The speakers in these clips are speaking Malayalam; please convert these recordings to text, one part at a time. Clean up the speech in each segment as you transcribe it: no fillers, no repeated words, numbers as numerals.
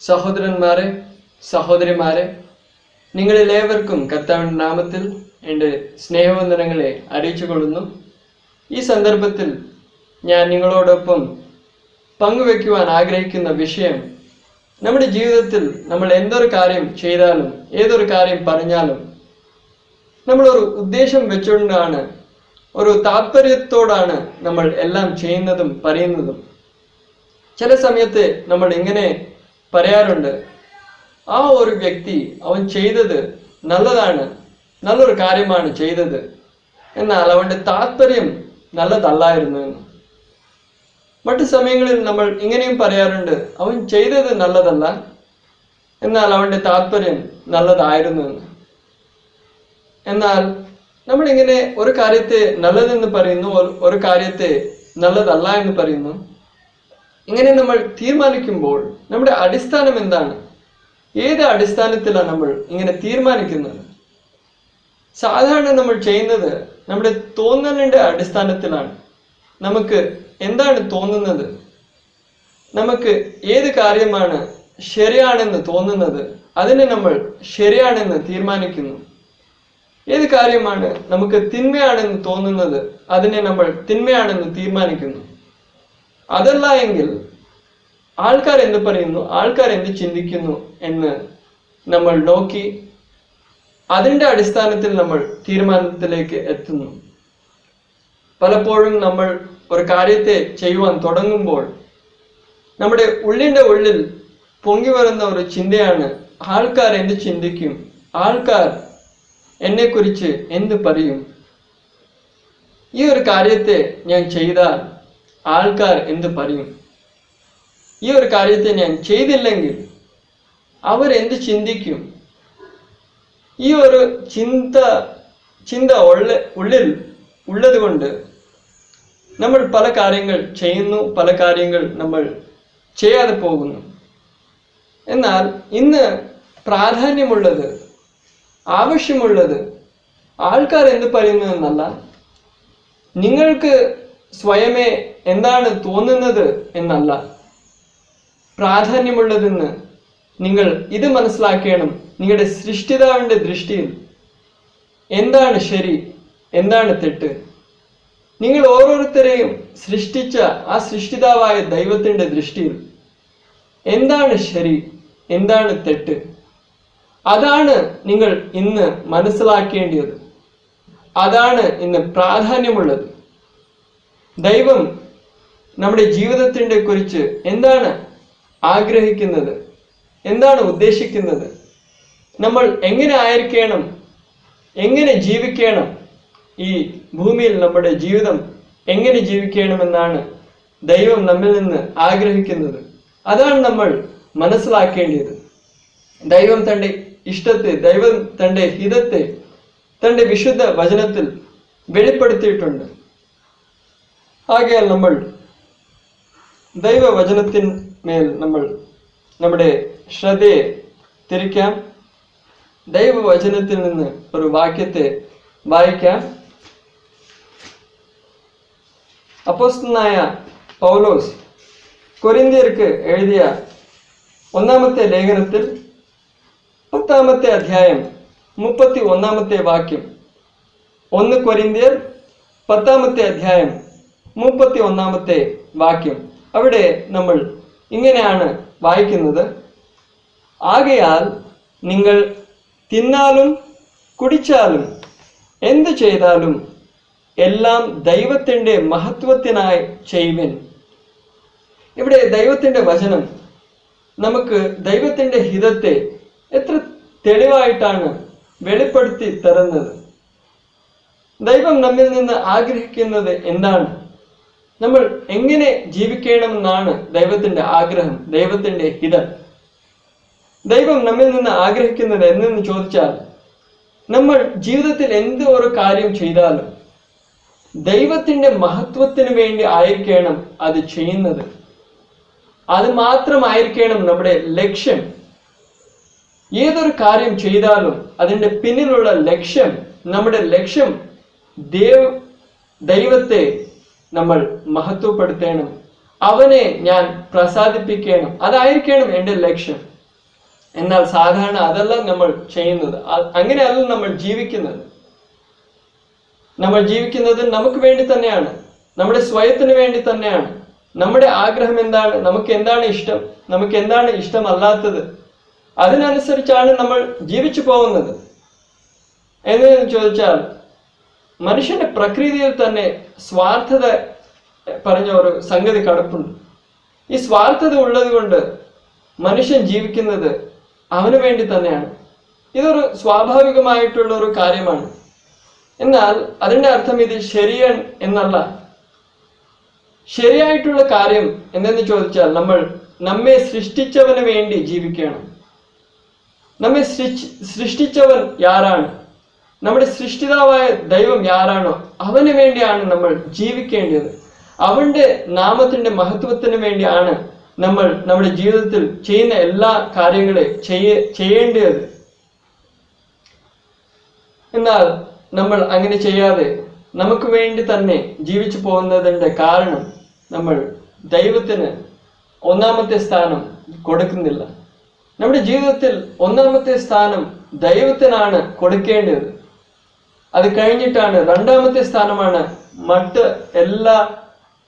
സഹോദരന്മാരെ, സഹോദരിമാരെ, നിങ്ങളിലേവർക്കും കർത്താവിൻ്റെ നാമത്തിൽ എൻ്റെ സ്നേഹവന്ദനങ്ങളെ അറിയിച്ചുകൊള്ളുന്നു. ഈ സന്ദർഭത്തിൽ ഞാൻ നിങ്ങളോടൊപ്പം പങ്കുവെക്കുവാൻ ആഗ്രഹിക്കുന്ന വിഷയം, നമ്മുടെ ജീവിതത്തിൽ നമ്മൾ എന്തൊരു കാര്യം ചെയ്താലും ഏതൊരു കാര്യം പറഞ്ഞാലും നമ്മളൊരു ഉദ്ദേശം വെച്ചുകൊണ്ടാണ്, ഒരു താല്പര്യത്തോടാണ് നമ്മൾ എല്ലാം ചെയ്യുന്നതും പറയുന്നതും. ചില സമയത്ത് നമ്മൾ ഇങ്ങനെ പറയാറുണ്ട്, ആ ഒരു വ്യക്തി അവൻ ചെയ്തത് നല്ലതാണ്, നല്ലൊരു കാര്യമാണ് ചെയ്തത്, എന്നാൽ അവൻ്റെ താല്പര്യം നല്ലതല്ലായിരുന്നു എന്ന്. മറ്റു സമയങ്ങളിൽ നമ്മൾ ഇങ്ങനെയും പറയാറുണ്ട്, അവൻ ചെയ്തത് നല്ലതല്ല, എന്നാൽ അവൻ്റെ താല്പര്യം നല്ലതായിരുന്നു എന്ന്. എന്നാൽ നമ്മളിങ്ങനെ ഒരു കാര്യത്തെ നല്ലതെന്ന് പറയുന്നു, ഒരു കാര്യത്തെ നല്ലതല്ല എന്ന് പറയുന്നു. ഇങ്ങനെ നമ്മൾ തീരുമാനിക്കുമ്പോൾ നമ്മുടെ അടിസ്ഥാനം എന്താണ്? ഏത് അടിസ്ഥാനത്തിലാണ് നമ്മൾ ഇങ്ങനെ തീരുമാനിക്കുന്നത്? സാധാരണ നമ്മൾ ചെയ്യുന്നത് നമ്മുടെ തോന്നലിൻ്റെ അടിസ്ഥാനത്തിലാണ്. നമുക്ക് എന്താണ് തോന്നുന്നത്, നമുക്ക് ഏത് കാര്യമാണ് ശരിയാണെന്ന് തോന്നുന്നത്, അതിനെ നമ്മൾ ശരിയാണെന്ന് തീരുമാനിക്കുന്നു. ഏത് കാര്യമാണ് നമുക്ക് തിന്മയാണെന്ന് തോന്നുന്നത്, അതിനെ നമ്മൾ തിന്മയാണെന്ന് തീരുമാനിക്കുന്നു. അതല്ല എങ്കിൽ ആൾക്കാർ എന്ത് പറയുന്നു, ആൾക്കാർ എന്ത് ചിന്തിക്കുന്നു എന്ന് നമ്മൾ നോക്കി അതിൻ്റെ അടിസ്ഥാനത്തിൽ നമ്മൾ തീരുമാനത്തിലേക്ക് എത്തുന്നു. പലപ്പോഴും നമ്മൾ ഒരു കാര്യത്തെ ചെയ്യുവാൻ തുടങ്ങുമ്പോൾ നമ്മുടെ ഉള്ളിൽ പൊങ്ങി വരുന്ന ഒരു ചിന്തയാണ്, ആൾക്കാർ എന്ത് ചിന്തിക്കും, ആൾക്കാർ എന്നെക്കുറിച്ച് എന്ത് പറയും, ഈ ഒരു കാര്യത്തെ ഞാൻ ചെയ്താൽ ആൾക്കാർ എന്ത് പറയും, ഈ ഒരു കാര്യത്തെ ഞാൻ ചെയ്തില്ലെങ്കിൽ അവർ എന്ത് ചിന്തിക്കും. ഈ ഒരു ചിന്ത ഉള്ളിൽ ഉള്ളത് കൊണ്ട് നമ്മൾ പല കാര്യങ്ങൾ ചെയ്യുന്നു, പല കാര്യങ്ങൾ നമ്മൾ ചെയ്യാതെ പോകുന്നു. എന്നാൽ ഇന്ന് പ്രാധാന്യമുള്ളത്, ആവശ്യമുള്ളത് ആൾക്കാർ എന്ത് പറയുന്നു എന്നല്ല, നിങ്ങൾക്ക് സ്വയമേ എന്താണ് തോന്നുന്നത് എന്നല്ല. പ്രാധാന്യമുള്ളതെന്ന് നിങ്ങൾ ഇത് മനസ്സിലാക്കണം. നിങ്ങളുടെ സൃഷ്ടിതാവിൻ്റെ ദൃഷ്ടിയിൽ എന്താണ് ശരി, എന്താണ് തെറ്റ്? നിങ്ങൾ ഓരോരുത്തരെയും സൃഷ്ടിച്ച ആ സൃഷ്ടിതാവായ ദൈവത്തിൻ്റെ ദൃഷ്ടിയിൽ എന്താണ് ശരി, എന്താണ് തെറ്റ്? അതാണ് നിങ്ങൾ ഇന്ന് മനസ്സിലാക്കേണ്ടത്. അതാണ് ഇന്ന് പ്രാധാന്യമുള്ളത്. ദൈവം നമ്മുടെ ജീവിതത്തിൻ്റെ കുറിച്ച് എന്താണ് ആഗ്രഹിക്കുന്നത്, എന്താണ് ഉദ്ദേശിക്കുന്നത്, നമ്മൾ എങ്ങനെ ആയിരിക്കണം, എങ്ങനെ ജീവിക്കണം, ഈ ഭൂമിയിൽ നമ്മുടെ ജീവിതം എങ്ങനെ ജീവിക്കണമെന്നാണ് ദൈവം നമ്മിൽ നിന്ന് ആഗ്രഹിക്കുന്നത്. അതാണ് നമ്മൾ മനസ്സിലാക്കേണ്ടത്. ദൈവം തൻ്റെ ഇഷ്ടത്തെ, ദൈവം തൻ്റെ ഹിതത്തെ തൻ്റെ വിശുദ്ധ വചനത്തിൽ വെളിപ്പെടുത്തിയിട്ടുണ്ട്. ആകയാൽ നമ്മൾ ദൈവവചനത്തിന്മേൽ നമ്മുടെ ശ്രദ്ധയെ തിരിക്കാം. ദൈവവചനത്തിൽ നിന്ന് ഒരു വാക്യത്തെ വായിക്കാം. അപ്പോസ്തലനായ പൗലോസ് കൊരിന്ത്യർക്ക് എഴുതിയ 1-ാമത്തെ ലേഖനത്തിൽ 10-ാമത്തെ അധ്യായം 31-ാമത്തെ വാക്യം. 1 കൊരിന്ത്യർ 10-ാമത്തെ അധ്യായം 31-ാമത്തെ വാക്യം. അവിടെ നമ്മൾ ഇങ്ങനെയാണ് വായിക്കുന്നത്: ആകയാൽ നിങ്ങൾ തിന്നാലും കുടിച്ചാലും എന്ത് ചെയ്താലും എല്ലാം ദൈവത്തിൻ്റെ മഹത്വത്തിനായി ചെയ്യുവിൻ. ഇവിടെ ദൈവത്തിൻ്റെ വചനം നമുക്ക് ദൈവത്തിൻ്റെ ഹിതത്തെ എത്ര തെളിവായിട്ടാണ് വെളിപ്പെടുത്തി തരുന്നത്. ദൈവം നമ്മിൽ നിന്ന് ആഗ്രഹിക്കുന്നത് എന്താണ്, നമ്മൾ എങ്ങനെ ജീവിക്കണമെന്നാണ് ദൈവത്തിൻ്റെ ആഗ്രഹം, ദൈവത്തിൻ്റെ ഹിതം. ദൈവം നമ്മിൽ നിന്ന് ആഗ്രഹിക്കുന്നത് എന്തെന്ന് ചോദിച്ചാൽ, നമ്മൾ ജീവിതത്തിൽ എന്ത് ഒരു കാര്യം ചെയ്താലും ദൈവത്തിൻ്റെ മഹത്വത്തിന് വേണ്ടി ആയിരിക്കണം അത് ചെയ്യുന്നത്. അത് മാത്രമായിരിക്കണം നമ്മുടെ ലക്ഷ്യം. ഏതൊരു കാര്യം ചെയ്താലും അതിൻ്റെ പിന്നിലുള്ള ലക്ഷ്യം, നമ്മുടെ ലക്ഷ്യം ദൈവത്തെ നമ്മൾ മഹത്വപ്പെടുത്തണം, അവനെ ഞാൻ പ്രസാദിപ്പിക്കണം. അതായിരിക്കണം എൻ്റെ ലക്ഷ്യം. എന്നാൽ സാധാരണ അതല്ല നമ്മൾ ചെയ്യുന്നത്. അങ്ങനെയല്ല നമ്മൾ ജീവിക്കുന്നത്. നമ്മൾ ജീവിക്കുന്നത് നമുക്ക് വേണ്ടി തന്നെയാണ്, നമ്മുടെ സ്വയത്തിന് വേണ്ടി തന്നെയാണ്. നമ്മുടെ ആഗ്രഹം എന്താണ്, നമുക്ക് എന്താണ് ഇഷ്ടം, നമുക്ക് എന്താണ് ഇഷ്ടമല്ലാത്തത്, അതിനനുസരിച്ചാണ് നമ്മൾ ജീവിച്ചു പോകുന്നത്. എന്ന് ചോദിച്ചാൽ മനുഷ്യന്റെ പ്രകൃതിയിൽ തന്നെ സ്വാർത്ഥത പറഞ്ഞ ഒരു സംഗതി കിടപ്പുണ്ട്. ഈ സ്വാർത്ഥത ഉള്ളത് കൊണ്ട് മനുഷ്യൻ ജീവിക്കുന്നത് അവന് വേണ്ടി തന്നെയാണ്. ഇതൊരു സ്വാഭാവികമായിട്ടുള്ള ഒരു കാര്യമാണ്. എന്നാൽ അതിൻ്റെ അർത്ഥം ഇത് ശരിയാണ് എന്നല്ല. ശരിയായിട്ടുള്ള കാര്യം എന്തെന്ന് ചോദിച്ചാൽ നമ്മെ സൃഷ്ടിച്ചവന് വേണ്ടി ജീവിക്കണം. നമ്മെ സൃഷ്ടിച്ചവൻ ആരാണ്, നമ്മുടെ സൃഷ്ടിതാവായ ദൈവം ആരാണോ അവന് വേണ്ടിയാണ് നമ്മൾ ജീവിക്കേണ്ടത്. അവന്റെ നാമത്തിന്റെ മഹത്വത്തിന് വേണ്ടിയാണ് നമ്മൾ നമ്മുടെ ജീവിതത്തിൽ ചെയ്യുന്ന എല്ലാ കാര്യങ്ങളെ ചെയ്യേണ്ടത്. എന്നാൽ നമ്മൾ അങ്ങനെ ചെയ്യാതെ നമുക്ക് വേണ്ടി തന്നെ ജീവിച്ചു പോകുന്നതിൻ്റെ കാരണം നമ്മൾ ദൈവത്തിന് ഒന്നാമത്തെ സ്ഥാനം കൊടുക്കുന്നില്ല. നമ്മുടെ ജീവിതത്തിൽ ഒന്നാമത്തെ സ്ഥാനം ദൈവത്തിനാണ് കൊടുക്കേണ്ടത്. അത് കഴിഞ്ഞിട്ടാണ് രണ്ടാമത്തെ സ്ഥാനമാണ് മറ്റ് എല്ലാ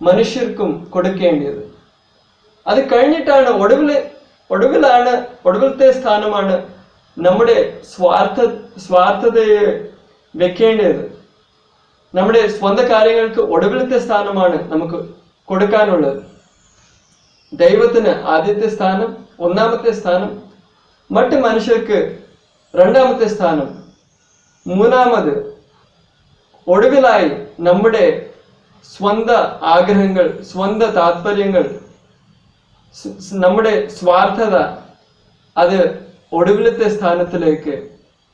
മനുഷ്യർക്കും കൊടുക്കേണ്ടത്. അത് കഴിഞ്ഞിട്ടാണ് ഒടുവിലത്തെ സ്ഥാനമാണ് നമ്മുടെ സ്വാർത്ഥതയെ വെക്കേണ്ടത്. നമ്മുടെ സ്വന്തം കാര്യങ്ങൾക്ക് ഒടുവിലത്തെ സ്ഥാനമാണ് നമുക്ക് കൊടുക്കാനുള്ളത്. ദൈവത്തിന് ആദ്യത്തെ സ്ഥാനം, ഒന്നാമത്തെ സ്ഥാനം, മറ്റ് മനുഷ്യർക്ക് രണ്ടാമത്തെ സ്ഥാനം, മൂന്നാമത് ഒടുവിലായി നമ്മുടെ സ്വന്ത ആഗ്രഹങ്ങൾ, സ്വന്ത താല്പര്യങ്ങൾ, നമ്മുടെ സ്വാർത്ഥത അത് ഒടുവിലത്തെ സ്ഥാനത്തിലേക്ക്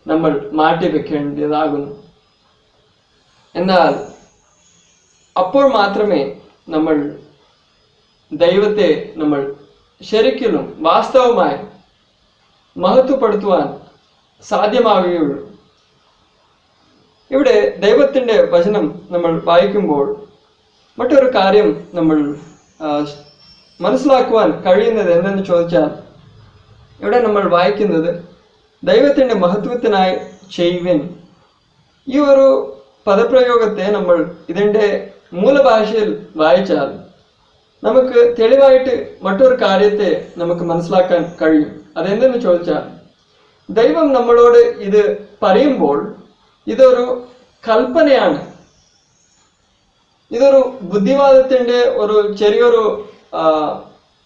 നമ്മൾ മാറ്റിവെക്കേണ്ടതാകുന്നു. എന്നാൽ അപ്പോൾ മാത്രമേ നമ്മൾ ദൈവത്തെ നമ്മൾ ശരിക്കും വാസ്തവമായി മഹത്വപ്പെടുത്തുവാൻ സാധ്യമാവുകയുള്ളൂ. ഇവിടെ ദൈവത്തിൻ്റെ വചനം നമ്മൾ വായിക്കുമ്പോൾ മറ്റൊരു കാര്യം നമ്മൾ മനസ്സിലാക്കുവാൻ കഴിയുന്നത് എന്തെന്ന് ചോദിച്ചാൽ, ഇവിടെ നമ്മൾ വായിക്കുന്നത് ദൈവത്തിൻ്റെ മഹത്വത്തിനായി ചെയ്യുവിൻ. ഈ ഒരു പദപ്രയോഗത്തെ നമ്മൾ ഇതിൻ്റെ മൂലഭാഷയിൽ വായിച്ചാൽ നമുക്ക് തെളിവായിട്ട് മറ്റൊരു കാര്യത്തെ നമുക്ക് മനസ്സിലാക്കാൻ കഴിയും. അതെന്തെന്ന് ചോദിച്ചാൽ, ദൈവം നമ്മളോട് ഇത് പറയുമ്പോൾ ഇതൊരു കൽപ്പനയാണ്. ഇതൊരു ബുദ്ധിവാദത്തിൻ്റെ ഒരു ചെറിയൊരു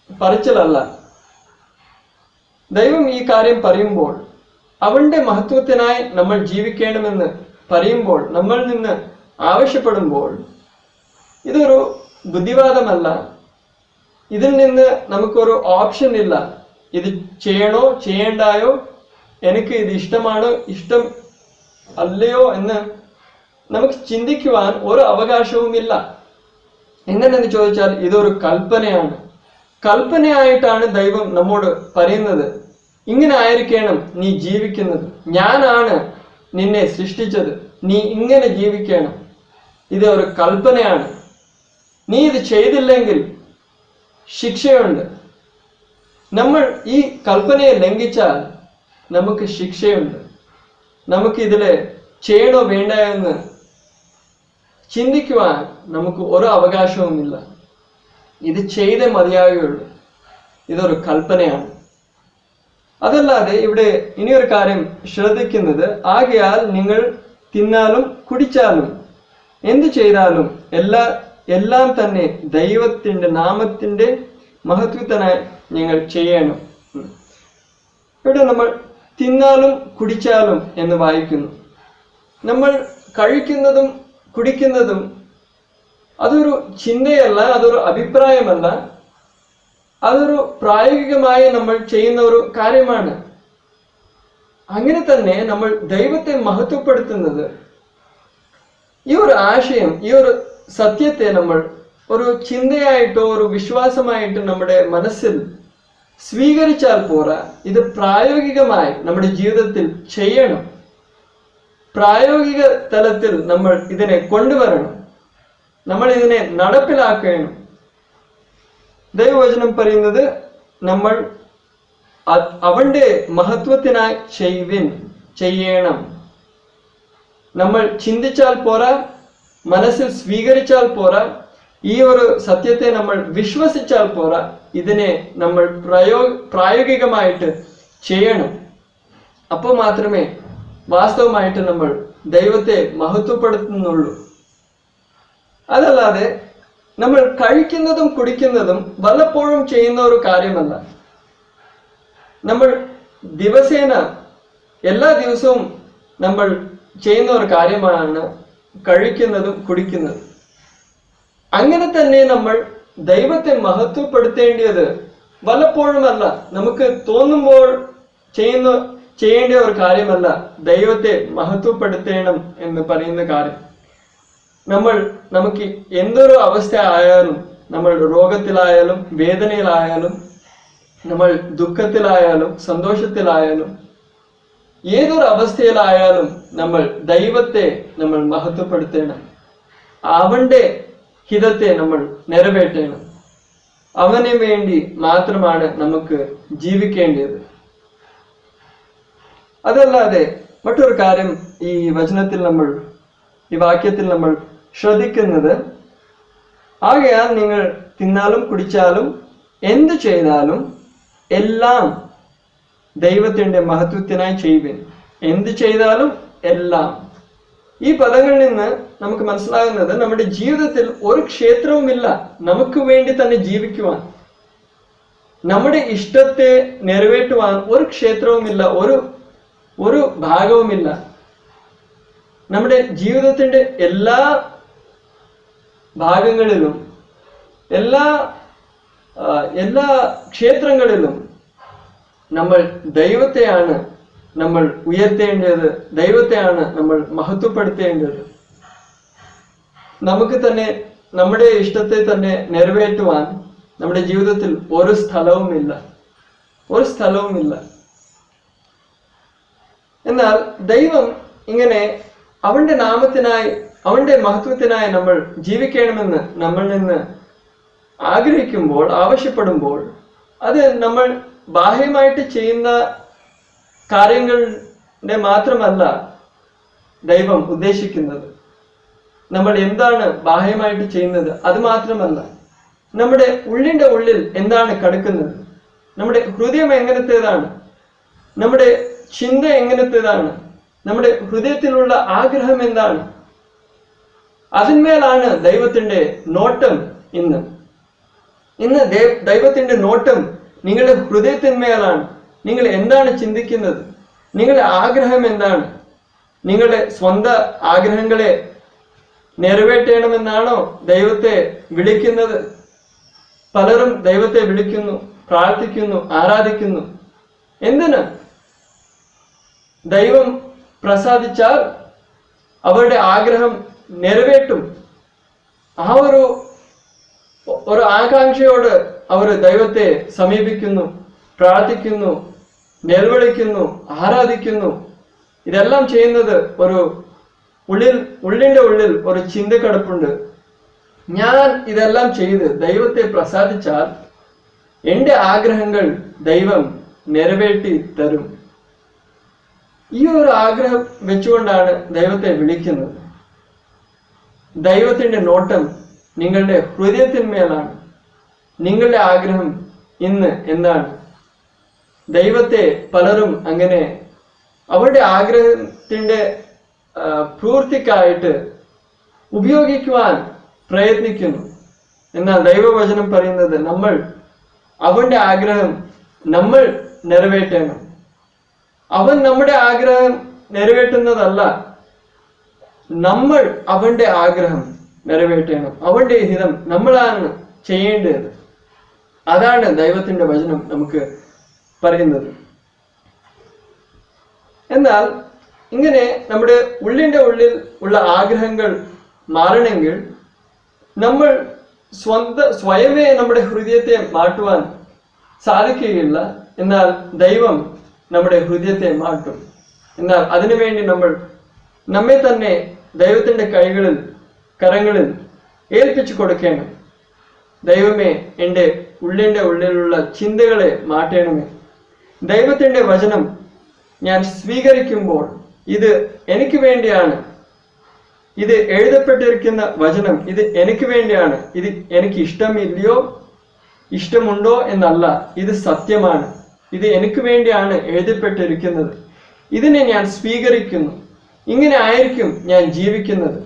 പറച്ചിലല്ല. ദൈവം ഈ കാര്യം പറയുമ്പോൾ, അവന്റെ മഹത്വത്തിനായി നമ്മൾ ജീവിക്കണമെന്ന് പറയുമ്പോൾ, നമ്മൾ നിന്ന് ആവശ്യപ്പെടുമ്പോൾ, ഇതൊരു ബുദ്ധിവാദമല്ല. ഇതിൽ നിന്ന് നമുക്കൊരു ഓപ്ഷൻ ഇല്ല. ഇത് ചെയ്യണോ ചെയ്യേണ്ടായോ, എനിക്ക് ഇത് ഇഷ്ടമാണോ ഇഷ്ടം അല്ലയോ എന്ന് നമുക്ക് ചിന്തിക്കുവാൻ ഒരു അവകാശവുമില്ല. എങ്ങനെയെന്ന് ചോദിച്ചാൽ ഇതൊരു കൽപ്പനയാണ്. കൽപ്പനയായിട്ടാണ് ദൈവം നമ്മോട് പറയുന്നത്, ഇങ്ങനെ ആയിരിക്കണം നീ ജീവിക്കുന്നത്, ഞാനാണ് നിന്നെ സൃഷ്ടിച്ചത്, നീ ഇങ്ങനെ ജീവിക്കണം. ഇത് ഒരു കൽപ്പനയാണ്. നീ ഇത് ചെയ്തില്ലെങ്കിൽ ശിക്ഷയുണ്ട്. നമ്മൾ ഈ കൽപ്പനയെ ലംഘിച്ചാൽ നമുക്ക് ശിക്ഷയുണ്ട്. നമുക്ക് ഇതിലെ ചെയ്യണോ വേണ്ട എന്ന് ചിന്തിക്കുവാൻ നമുക്ക് ഒരു അവകാശവുമില്ല. ഇത് ചെയ്തേ മതിയാവുകയുള്ളൂ. ഇതൊരു കൽപ്പനയാണ്. അതല്ലാതെ ഇവിടെ ഇനിയൊരു കാര്യം ശ്രദ്ധിക്കുന്നത്, ആകയാൽ നിങ്ങൾ തിന്നാലും കുടിച്ചാലും എന്തു ചെയ്താലും എല്ലാം തന്നെ ദൈവത്തിൻ്റെ നാമത്തിൻ്റെ മഹത്വത്തിനായി നിങ്ങൾ ചെയ്യണം. ഇവിടെ നമ്മൾ തിന്നാലും കുടിച്ചാലും എന്ന് വായിക്കുന്നു. നമ്മൾ കഴിക്കുന്നതും കുടിക്കുന്നതും അതൊരു ചിന്തയല്ല, അതൊരു അഭിപ്രായമല്ല, അതൊരു പ്രായോഗികമായി നമ്മൾ ചെയ്യുന്ന ഒരു കാര്യമാണ്. അങ്ങനെ തന്നെ നമ്മൾ ദൈവത്തെ മഹത്വപ്പെടുത്തുന്നത്, ഈ ഒരു ആശയം, ഈ ഒരു സത്യത്തെ നമ്മൾ ഒരു ചിന്തയായിട്ടോ ഒരു വിശ്വാസമായിട്ടോ നമ്മുടെ മനസ്സിൽ സ്വീകരിച്ചാൽ പോരാ, ഇത് പ്രായോഗികമായി നമ്മുടെ ജീവിതത്തിൽ ചെയ്യണം. പ്രായോഗിക തലത്തിൽ നമ്മൾ ഇതിനെ കൊണ്ടുവരണം, നമ്മൾ ഇതിനെ നടപ്പിലാക്കണം. ദൈവവചനം പറയുന്നത് നമ്മൾ അവന്റെ മഹത്വത്തിനായി ചെയ്യണം. നമ്മൾ ചിന്തിച്ചാൽ പോരാ, മനസ്സിൽ സ്വീകരിച്ചാൽ പോരാ, ഈ ഒരു സത്യത്തെ നമ്മൾ വിശ്വസിച്ചാൽ പോരാ, ഇതിനെ നമ്മൾ പ്രായോഗികമായിട്ട് ചെയ്യണം. അപ്പോൾ മാത്രമേ വാസ്തവമായിട്ട് നമ്മൾ ദൈവത്തെ മഹത്വപ്പെടുത്തുന്നുള്ളൂ. അതല്ലാതെ നമ്മൾ കഴിക്കുന്നതും കുടിക്കുന്നതും വല്ലപ്പോഴും ചെയ്യുന്ന ഒരു കാര്യമല്ല. നമ്മൾ ദിവസേന എല്ലാ ദിവസവും നമ്മൾ ചെയ്യുന്ന ഒരു കാര്യമാണ് കഴിക്കുന്നതും കുടിക്കുന്നതും. അങ്ങനെ തന്നെ നമ്മൾ ദൈവത്തെ മഹത്വപ്പെടുത്തേണ്ടത് വല്ലപ്പോഴുമല്ല, നമുക്ക് തോന്നുമ്പോൾ ചെയ്യേണ്ട ഒരു കാര്യമല്ല ദൈവത്തെ മഹത്വപ്പെടുത്തണം എന്ന് പറയുന്ന കാര്യം. നമുക്ക് എന്തൊരു അവസ്ഥ ആയാലും, നമ്മൾ രോഗത്തിലായാലും വേദനയിലായാലും, നമ്മൾ ദുഃഖത്തിലായാലും സന്തോഷത്തിലായാലും, ഏതൊരു അവസ്ഥയിലായാലും നമ്മൾ ദൈവത്തെ നമ്മൾ മഹത്വപ്പെടുത്തണം. അവന്റെ ഹിതത്തെ നമ്മൾ നിറവേറ്റണം. അവന് വേണ്ടി മാത്രമാണ് നമുക്ക് ജീവിക്കേണ്ടത്. അതല്ലാതെ മറ്റൊരു കാര്യം ഈ വചനത്തിൽ ഈ വാക്യത്തിൽ നമ്മൾ ശ്രദ്ധിക്കുന്നത്, ആകയാൽ നിങ്ങൾ തിന്നാലും കുടിച്ചാലും എന്ത് ചെയ്താലും എല്ലാം ദൈവത്തിന്റെ മഹത്വത്തിനായി ചെയ്യുവിൻ. എന്ത് ചെയ്താലും എല്ലാം. ഈ പദങ്ങളിൽ നിന്ന് നമുക്ക് മനസ്സിലാകുന്നത്, നമ്മുടെ ജീവിതത്തിൽ ഒരു ക്ഷേത്രവുമില്ല നമുക്ക് വേണ്ടി തന്നെ ജീവിക്കുവാൻ, നമ്മുടെ ഇഷ്ടത്തെ നിറവേറ്റുവാൻ ഒരു ക്ഷേത്രവുമില്ല, ഒരു ഭാഗവുമില്ല. നമ്മുടെ ജീവിതത്തിന്റെ എല്ലാ ഭാഗങ്ങളിലും, എല്ലാ ക്ഷേത്രങ്ങളിലും നമ്മൾ ദൈവത്തെയാണ് നമ്മൾ ഉയർത്തേണ്ടത്, ദൈവത്തെയാണ് നമ്മൾ മഹത്വപ്പെടുത്തേണ്ടത്. നമുക്ക് തന്നെ നമ്മുടെ ഇഷ്ടത്തെ തന്നെ നിറവേറ്റുവാൻ നമ്മുടെ ജീവിതത്തിൽ ഒരു സ്ഥലവുമില്ല. എന്നാൽ ദൈവം ഇങ്ങനെ അവന്റെ നാമത്തിനായി, അവന്റെ മഹത്വത്തിനായി നമ്മൾ ജീവിക്കണമെന്ന് നമ്മൾ നിന്ന് ആഗ്രഹിക്കുമ്പോൾ, ആവശ്യപ്പെടുമ്പോൾ, അത് നമ്മൾ ബാഹ്യമായിട്ട് ചെയ്യുന്ന കാര്യങ്ങളുടെ മാത്രമല്ല ദൈവം ഉദ്ദേശിക്കുന്നത്. നമ്മൾ എന്താണ് ബാഹ്യമായിട്ട് ചെയ്യുന്നത് അത് മാത്രമല്ല, നമ്മുടെ ഉള്ളിന്റെ ഉള്ളിൽ എന്താണ് കിടക്കുന്നത്, നമ്മുടെ ഹൃദയം എങ്ങനത്തേതാണ്, നമ്മുടെ ചിന്ത എങ്ങനത്തേതാണ്, നമ്മുടെ ഹൃദയത്തിലുള്ള ആഗ്രഹം എന്താണ്, അതിന്മേലാണ് ദൈവത്തിന്റെ നോട്ടം. ഇന്ന് ദൈവത്തിന്റെ നോട്ടം നിങ്ങളുടെ ഹൃദയത്തിന്മേലാണ്. നിങ്ങൾ എന്താണ് ചിന്തിക്കുന്നത്, നിങ്ങളുടെ ആഗ്രഹം എന്താണ്, നിങ്ങളുടെ സ്വന്തം ആഗ്രഹങ്ങളെ നിറവേറ്റണമെന്നാണോ ദൈവത്തെ വിളിക്കുന്നത്? പലരും ദൈവത്തെ വിളിക്കുന്നു, പ്രാർത്ഥിക്കുന്നു, ആരാധിക്കുന്നു. എന്തിന്? ദൈവം പ്രസാദിച്ചാൽ അവരുടെ ആഗ്രഹം നിറവേറ്റും. ആ ഒരു ആകാംക്ഷയോട് അവർ ദൈവത്തെ സമീപിക്കുന്നു, പ്രാർത്ഥിക്കുന്നു, നിലവിളിക്കുന്നു, ആരാധിക്കുന്നു. ഇതെല്ലാം ചെയ്യുന്നത് ഉള്ളിന്റെ ഉള്ളിൽ ഒരു ചിന്ത കിടപ്പുണ്ട്. ഞാൻ ഇതെല്ലാം ചെയ്ത് ദൈവത്തെ പ്രസാദിച്ചാൽ എൻ്റെ ആഗ്രഹങ്ങൾ ദൈവം നിറവേറ്റി തരും. ഈ ഒരു ആഗ്രഹം വെച്ചുകൊണ്ടാണ് ദൈവത്തെ വിളിക്കുന്നത്. ദൈവത്തിന്റെ നോട്ടം നിങ്ങളുടെ ഹൃദയത്തിന്മേലാണ്. നിങ്ങളുടെ ആഗ്രഹം ഇന്ന് എന്താണ്? ദൈവത്തെ പലരും അങ്ങനെ അവരുടെ ആഗ്രഹത്തിന്റെ പൂർത്തിക്കായിട്ട് ഉപയോഗിക്കുവാൻ പ്രയത്നിക്കുന്നു. എന്നാൽ ദൈവവചനം പറയുന്നത്, അവന്റെ ആഗ്രഹം നമ്മൾ നിറവേറ്റണം. അവൻ നമ്മുടെ ആഗ്രഹം നിറവേറ്റുന്നതല്ല, നമ്മൾ അവന്റെ ആഗ്രഹം നിറവേറ്റണം. അവന്റെ ഹിതം നമ്മളാണ് ചെയ്യേണ്ടത്. അതാണ് ദൈവത്തിന്റെ വചനം നമുക്ക് പറയുന്നത്. എന്നാൽ ഇങ്ങനെ നമ്മുടെ ഉള്ളിന്റെ ഉള്ളിൽ ഉള്ള ആഗ്രഹങ്ങൾ മാറണമെങ്കിൽ നമ്മൾ സ്വയമേ നമ്മുടെ ഹൃദയത്തെ മാറ്റുവാൻ സാധിക്കുകയില്ല. എന്നാൽ ദൈവം നമ്മുടെ ഹൃദയത്തെ മാറ്റും. എന്നാൽ അതിനുവേണ്ടി നമ്മെ തന്നെ ദൈവത്തിന്റെ കരങ്ങളിൽ ഏൽപ്പിച്ചു കൊടുക്കണം. ദൈവമേ, എൻ്റെ ഉള്ളിന്റെ ഉള്ളിലുള്ള ചിന്തകളെ മാറ്റണമേ. ദൈവത്തിന്റെ വചനം ഞാൻ സ്വീകരിക്കുമ്പോൾ ഇത് എനിക്ക് വേണ്ടിയാണ്, ഇത് എഴുതപ്പെട്ടിരിക്കുന്ന വചനം ഇത് എനിക്ക് വേണ്ടിയാണ്, ഇത് എനിക്ക് ഇഷ്ടമുണ്ടോ എന്നല്ല, ഇത് സത്യമാണ്, ഇത് എനിക്ക് വേണ്ടിയാണ് എഴുതപ്പെട്ടിരിക്കുന്നത്, ഇതിനെ ഞാൻ സ്വീകരിക്കുന്നു. ഇങ്ങനെ ആയിരിക്കും ഞാൻ ജീവിക്കുന്നത്.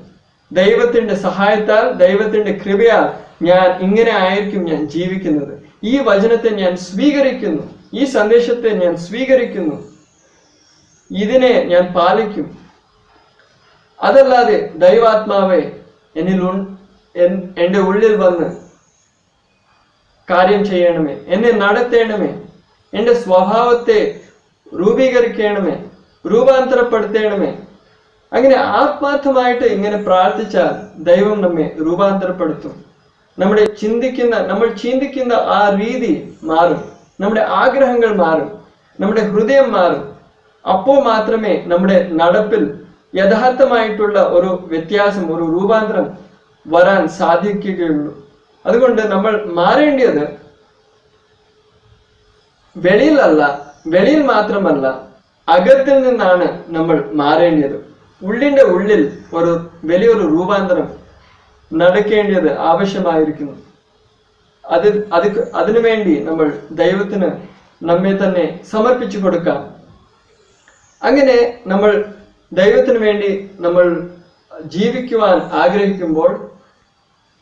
ദൈവത്തിന്റെ സഹായത്താൽ, ദൈവത്തിന്റെ കൃപയാൽ ഇങ്ങനെ ആയിരിക്കും ഞാൻ ജീവിക്കുന്നത്. ഈ വചനത്തെ ഞാൻ സ്വീകരിക്കുന്നു, ഈ സന്ദേശത്തെ ഞാൻ സ്വീകരിക്കുന്നു, ഇതിനെ ഞാൻ പാലിക്കും. അതല്ലാതെ ദൈവാത്മാവെ എൻ്റെ ഉള്ളിൽ വന്ന് കാര്യം ചെയ്യണമേ, എന്നെ നടത്തേണമേ, എൻ്റെ സ്വഭാവത്തെ രൂപീകരിക്കണമേ, രൂപാന്തരപ്പെടുത്തണമേ. അങ്ങനെ ആത്മാർത്ഥമായിട്ട് ഇങ്ങനെ പ്രാർത്ഥിച്ചാൽ ദൈവം നമ്മെ രൂപാന്തരപ്പെടുത്തും. നമ്മൾ ചിന്തിക്കുന്ന ആ രീതി മാറും, നമ്മുടെ ആഗ്രഹങ്ങൾ മാറും, നമ്മുടെ ഹൃദയം മാറും. അപ്പോൾ മാത്രമേ നമ്മുടെ നടപ്പിൽ യഥാർത്ഥമായിട്ടുള്ള ഒരു വ്യത്യാസം, ഒരു രൂപാന്തരം വരാൻ സാധിക്കുകയുള്ളൂ. അതുകൊണ്ട് നമ്മൾ മാറേണ്ടത് വെളിയിൽ മാത്രമല്ല, അകത്തിൽ നിന്നാണ് നമ്മൾ മാറേണ്ടത്. ഉള്ളിന്റെ ഉള്ളിൽ വലിയൊരു രൂപാന്തരം നടക്കേണ്ടത് ആവശ്യമായിരിക്കുന്നു. അതിനുവേണ്ടി നമ്മൾ ദൈവത്തിന് നമ്മെ തന്നെ സമർപ്പിച്ചു കൊടുക്കാം. അങ്ങനെ നമ്മൾ ദൈവത്തിന് വേണ്ടി നമ്മൾ ജീവിക്കുവാൻ ആഗ്രഹിക്കുമ്പോൾ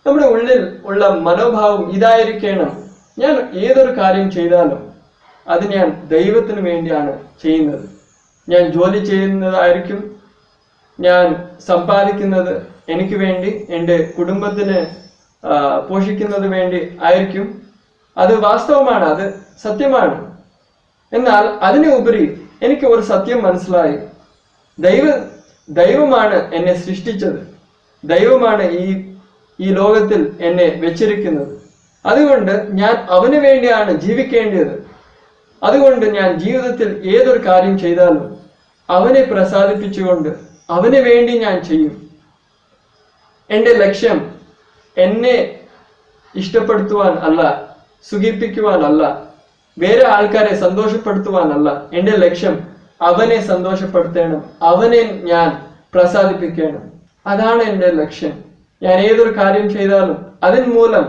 നമ്മുടെ ഉള്ളിൽ ഉള്ള മനോഭാവം ഇതായിരിക്കണം: ഞാൻ ഏതൊരു കാര്യം ചെയ്താലും അത് ഞാൻ ദൈവത്തിന് വേണ്ടിയാണ് ചെയ്യുന്നത്. ഞാൻ ജോലി ചെയ്യുന്നതായിരിക്കും, ഞാൻ സമ്പാദിക്കുന്നത് എനിക്ക് വേണ്ടി, എൻ്റെ കുടുംബത്തിന് പോഷിക്കുന്നത് വേണ്ടി ആയിരിക്കും. അത് വാസ്തവമാണ്, അത് സത്യമാണ്. എന്നാൽ അതിന് ഉപരി എനിക്ക് ഒരു സത്യം മനസ്സിലായി: ദൈവമാണ് എന്നെ സൃഷ്ടിച്ചത്, ദൈവമാണ് ഈ ലോകത്തിൽ എന്നെ വെച്ചിരിക്കുന്നത്. അതുകൊണ്ട് ഞാൻ അവന് വേണ്ടിയാണ് ജീവിക്കേണ്ടത്. അതുകൊണ്ട് ഞാൻ ജീവിതത്തിൽ ഏതൊരു കാര്യം ചെയ്താലും അവനെ പ്രസാദിപ്പിച്ചുകൊണ്ട് അവന് വേണ്ടി ഞാൻ ചെയ്യും. എൻ്റെ ലക്ഷ്യം എന്നെ ഇഷ്ടപ്പെടുത്തുവാൻ അല്ല, സുഖിപ്പിക്കുവാൻ അല്ല, വേറെ ആൾക്കാരെ സന്തോഷപ്പെടുത്തുവാനല്ല. എൻ്റെ ലക്ഷ്യം അവനെ സന്തോഷപ്പെടുത്തണം, അവനെ ഞാൻ പ്രസാദിപ്പിക്കണം. അതാണ് എൻ്റെ ലക്ഷ്യം. ഞാൻ ഏതൊരു കാര്യം ചെയ്താലും അതിന് മൂലം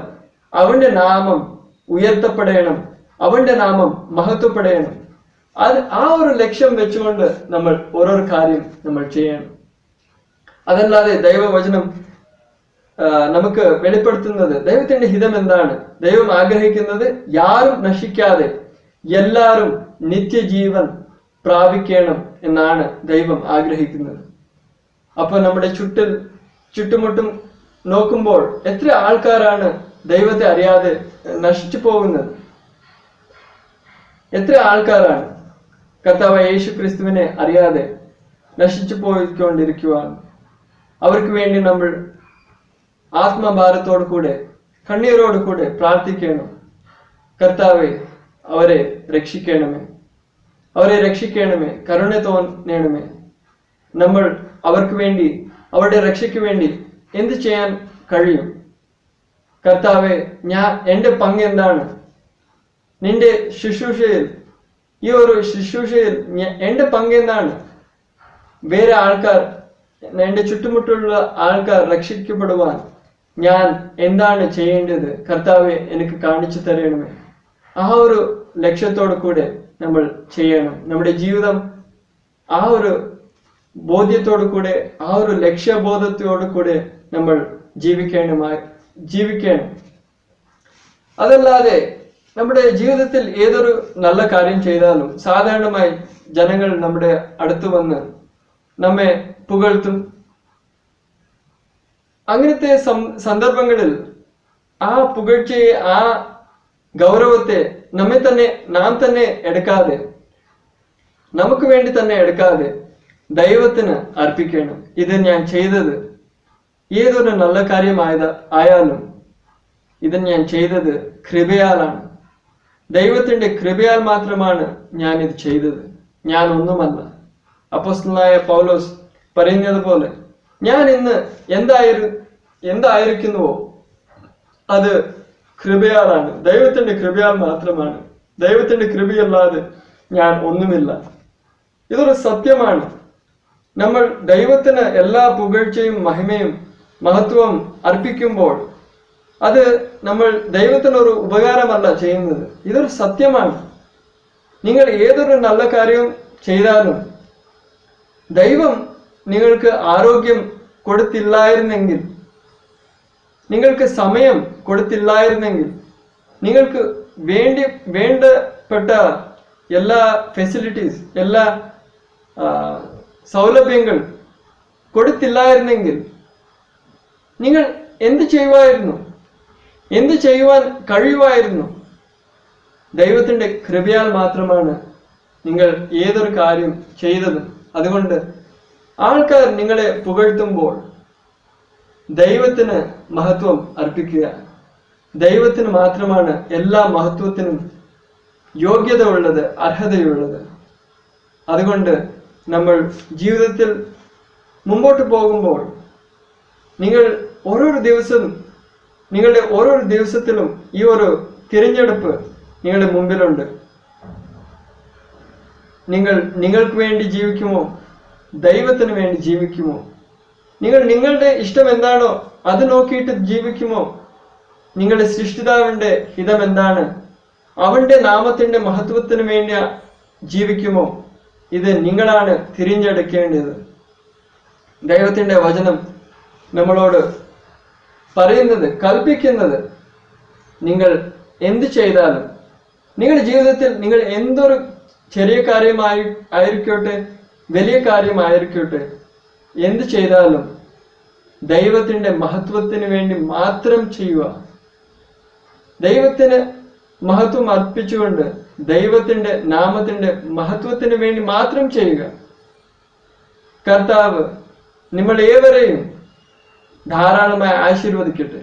അവന്റെ നാമം ഉയർത്തപ്പെടണം, അവന്റെ നാമം മഹത്വപ്പെടണം. ആ ഒരു ലക്ഷ്യം വെച്ചുകൊണ്ട് നമ്മൾ ഓരോരോ കാര്യം നമ്മൾ ചെയ്യണം. അതല്ലാതെ ദൈവവചനം നമുക്ക് വെളിപ്പെടുത്തുന്നത് ദൈവത്തിന്റെ ഹിതം എന്താണ്? ദൈവം ആഗ്രഹിക്കുന്നത് യാരും നശിക്കാതെ എല്ലാവരും നിത്യജീവൻ പ്രാപിക്കണം എന്നാണ് ദൈവം ആഗ്രഹിക്കുന്നത്. അപ്പൊ നമ്മുടെ ചുറ്റുമുട്ടും നോക്കുമ്പോൾ എത്ര ആൾക്കാരാണ് ദൈവത്തെ അറിയാതെ നശിച്ചു പോകുന്നത്? എത്ര ആൾക്കാരാണ് കർത്താവ് യേശു ക്രിസ്തുവിനെ അറിയാതെ നശിച്ചു പോയിക്കൊണ്ടിരിക്കുവാണ്? അവർക്ക് വേണ്ടി നമ്മൾ ആത്മഭാരത്തോടു കൂടെ, കണ്ണീരോട് കൂടെ പ്രാർത്ഥിക്കണം. കർത്താവെ, അവരെ രക്ഷിക്കണമേ, അവരെ രക്ഷിക്കണമേ, കരുണ തോന്നണമേ. നമ്മൾ അവർക്ക് വേണ്ടി, അവരുടെ രക്ഷയ്ക്ക് വേണ്ടി എന്ത് ചെയ്യാൻ കഴിയും? കർത്താവെ, എൻ്റെ പങ്ക് എന്താണ്? നിന്റെ ശുശ്രൂഷയിൽ, ഈ ഒരു ശുശ്രൂഷയിൽ എൻ്റെ പങ്ക് എന്താണ്? വേറെ ആൾക്കാർ, എൻ്റെ ചുറ്റുമുട്ടുള്ള ആൾക്കാർ രക്ഷിക്കപ്പെടുവാൻ ഞാൻ എന്താണ് ചെയ്യേണ്ടത്? കർത്താവെ, എനിക്ക് കാണിച്ചു തരണമേ. ആ ഒരു ലക്ഷ്യത്തോടു കൂടെ നമ്മൾ ചെയ്യണം. നമ്മുടെ ജീവിതം ആ ഒരു ബോധ്യത്തോടു കൂടെ, ആ ഒരു ലക്ഷ്യബോധത്തോടു കൂടെ നമ്മൾ ജീവിക്കണം. അതല്ലാതെ നമ്മുടെ ജീവിതത്തിൽ ഏതൊരു നല്ല കാര്യം ചെയ്താലും സാധാരണമായി ജനങ്ങൾ നമ്മുടെ അടുത്ത് വന്ന് നമ്മെ പുകഴ്ത്തും. അങ്ങനത്തെ സന്ദർഭങ്ങളിൽ ആ പുകഴ്ചയെ, ആ ഗൗരവത്തെ നാം തന്നെ എടുക്കാതെ, നമുക്ക് വേണ്ടി തന്നെ എടുക്കാതെ ദൈവത്തിന് അർപ്പിക്കണം. ഇത് ഞാൻ ചെയ്തത് ഏതൊരു നല്ല കാര്യമായാലും ഇത് ഞാൻ ചെയ്തത് കൃപയാലാണ്. ദൈവത്തിന്റെ കൃപയാൽ മാത്രമാണ് ഞാൻ ഇത് ചെയ്തത്, ഞാൻ ഒന്നുമല്ല. അപ്പോസ്തലനായ പൗലോസ് പറയുന്നത് പോലെ, ഞാൻ ഇന്ന് എന്തായിരിക്കുന്നുവോ അത് കൃപയാലാണ്, ദൈവത്തിന്റെ കൃപയാൽ മാത്രമാണ്. ദൈവത്തിന്റെ കൃപയല്ലാതെ ഞാൻ ഒന്നുമില്ല. ഇതൊരു സത്യമാണ്. നമ്മൾ ദൈവത്തിന് എല്ലാ പുകഴ്ചയും മഹിമയും മഹത്വവും അർപ്പിക്കുമ്പോൾ അത് നമ്മൾ ദൈവത്തിനൊരു ഉപകാരമല്ല ചെയ്യുന്നത്. ഇതൊരു സത്യമാണ്. നിങ്ങൾ ഏതൊരു നല്ല കാര്യവും ചെയ്താലും ദൈവം നിങ്ങൾക്ക് ആരോഗ്യം കൊടുത്തില്ലായിരുന്നെങ്കിൽ, നിങ്ങൾക്ക് സമയം കൊടുത്തില്ലായിരുന്നെങ്കിൽ, നിങ്ങൾക്ക് വേണ്ടപ്പെട്ട എല്ലാ ഫെസിലിറ്റീസ്, എല്ലാ സൗലഭ്യങ്ങൾ കൊടുത്തില്ലായിരുന്നെങ്കിൽ നിങ്ങൾ എന്ത് ചെയ്യുമായിരുന്നു? എന്ത് ചെയ്യുവാൻ കഴിയുമായിരുന്നു? ദൈവത്തിൻ്റെ കൃപയാൽ മാത്രമാണ് നിങ്ങൾ ഏതൊരു കാര്യം ചെയ്തതും. അതുകൊണ്ട് ആൾക്കാർ നിങ്ങളെ പുകഴ്ത്തുമ്പോൾ ദൈവത്തിന് മഹത്വം അർപ്പിക്കുക. ദൈവത്തിന് മാത്രമാണ് എല്ലാ മഹത്വത്തിനും യോഗ്യത ഉള്ളത്, അർഹതയുള്ളത്. അതുകൊണ്ട് നമ്മൾ ജീവിതത്തിൽ മുമ്പോട്ട് പോകുമ്പോൾ നിങ്ങൾ നിങ്ങളുടെ ഓരോ ദിവസത്തിലും ഈ ഒരു തിരഞ്ഞെടുപ്പ് നിങ്ങളുടെ മുമ്പിലുണ്ട്. നിങ്ങൾക്ക് വേണ്ടി ജീവിക്കുമോ, ദൈവത്തിന് വേണ്ടി ജീവിക്കുമോ? നിങ്ങളുടെ ഇഷ്ടം എന്താണോ അത് നോക്കിയിട്ട് ജീവിക്കുമോ? നിങ്ങളുടെ സൃഷ്ടിതാവിന്റെ ഹിതം എന്താണ്, അവന്റെ നാമത്തിന്റെ മഹത്വത്തിന് വേണ്ടി ജീവിക്കുമോ? ഇത് നിങ്ങളാണ് തിരഞ്ഞെടുക്കേണ്ടത്. ദൈവത്തിന്റെ വചനം നമ്മളോട് പറയുന്നത്, കൽപ്പിക്കുന്നത്, നിങ്ങൾ എന്ത് ചെയ്താലും, നിങ്ങളുടെ ജീവിതത്തിൽ നിങ്ങൾ എന്തൊരു ചെറിയ കാര്യമായിരിക്കട്ടെ വലിയ കാര്യമായിരിക്കട്ടെ, എന്ത് ചെയ്താലും ദൈവത്തിന്റെ മഹത്വത്തിന് വേണ്ടി മാത്രം ചെയ്യുക. ദൈവത്തിന് മഹത്വം അർപ്പിച്ചുകൊണ്ട് ദൈവത്തിന്റെ നാമത്തിന്റെ മഹത്വത്തിന് വേണ്ടി മാത്രം ചെയ്യുക. കർത്താവ് നമ്മൾ ഏവരെയും ധാരാളമായി ആശീർവദിക്കട്ടെ.